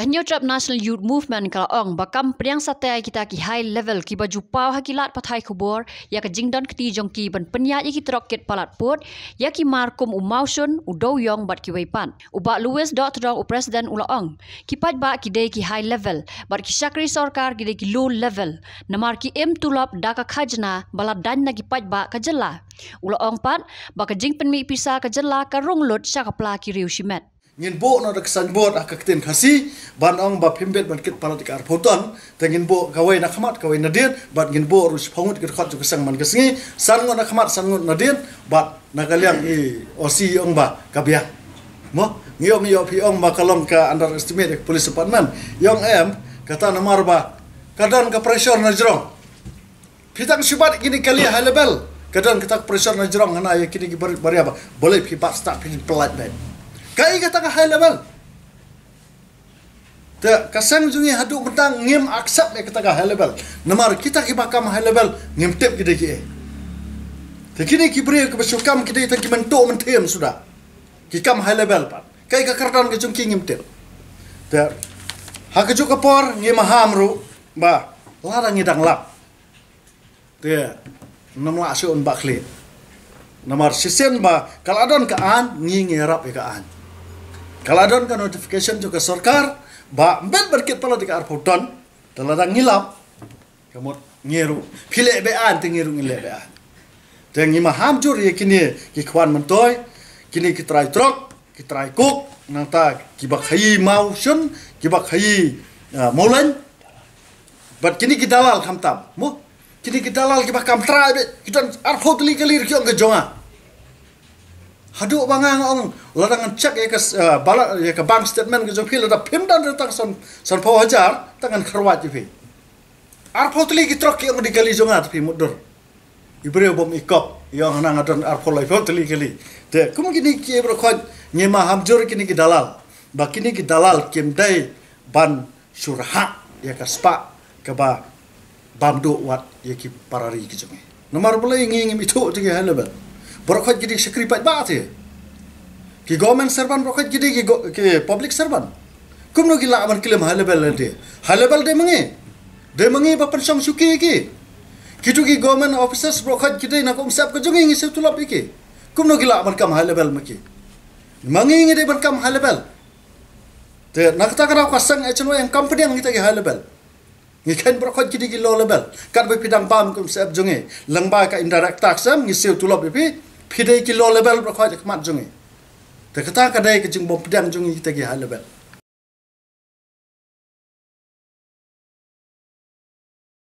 Kahnyo trap National Youth Movement kala ong bakam priang satai kita ki high level ki baju pau hakilat pathai khubor ya ka jingdon kti jongki ban penya ki troket palat pot ya ki markum umausun udo yong bat ki weipan uba Louis dot dong u president ula ong ki pat ba ki dei ki high level bat ki sakri sarkar ki dei ki low level namar ki em tulap daka khajna balat dan na ki pat ba ka jela ula ong pat ba ka jing penmi pisa ka jela ka ronglut sakapla ki riu shimet ngin bo no dak san bot akakten khasi ban ong ba phimbet ban kit politik ar photon te ngin bo kawai na khamat kawai na din bat ngin bo rus phongut kit khat ju sang man kasngi san ngon na khamat san ngon na din bat na kaliang i osi ong ba kabia mo ngiyong yo phi ong ba kalong ka underestimate police department yong em kata namar ba kadan ka pressure na jrong pitang subat gini kali high level kadan kita pressure na jrong hana ya kini bari ba boleh phi pat start phi pelat ben kai kata ka high level te kasang jungi hadu mentang ngim accept ya kata ka high level namar kita ki bakam high level ngim tip gede ki te kini ki beri ke besukam kita ki mentok mentem sudah ki kam high level pat kai ka kardan ke jungki ngim tip te ha ke juk kapor ngim hamru ba larang ngidang lap te namla asun bakli namar sisen ba kaladon ka an ngi ngerap ka an kaladon ka notification juga sarkar ba ben berkit politik ar photon teladang ngilap kamot ngeru phile be an tengeru ngile be an tengi ma hamjur ye kini ki khwan mentoy kini ki try trok ki try cook nangta ki bak hayi mau shun ki bak hayi molan bat kini ki dalal khamtam mo kini ki dalal ki bak kam try be kidan ar photli kalir ki ong ke jonga hadu bangang ong ladangan cek ya ke bala ya ke bank statement ke jopil ada pimdan datang son pau hajar tangan kharwat jipi arpotli ki trok yang digali jonga tapi mudur ibre bom ikop yang nang adon arpolai potli kali de kum gini ki bro khot nyema hamjur kini ki dalal bakini ki dalal kim dai ban surha ya ke spa ke ba bamdo wat ya ki parari ki jonga nomor boleh nging itu tiga halabal Brokat jadi sekripat baat ki government servant brokat jadi ki public servant kumno gila aman kilim halebel nanti halebel de mengi ba pensong suki ki kitu ki government officers brokat jadi nak umsap ke jongi ngi tulap iki kumno gila aman kam halebel maki mangi ngi de ban kam halebel te nak ta kara kasang echno yang company yang kita ki halebel ngi kan brokat jadi ki low level kan be pidang bam kum sap jongi langba ka indirect tax am ngi tulap ipi pidai ki low level berkau je kemat jungi. Terkata kadai kecing bom pedang jungi kita ki high level.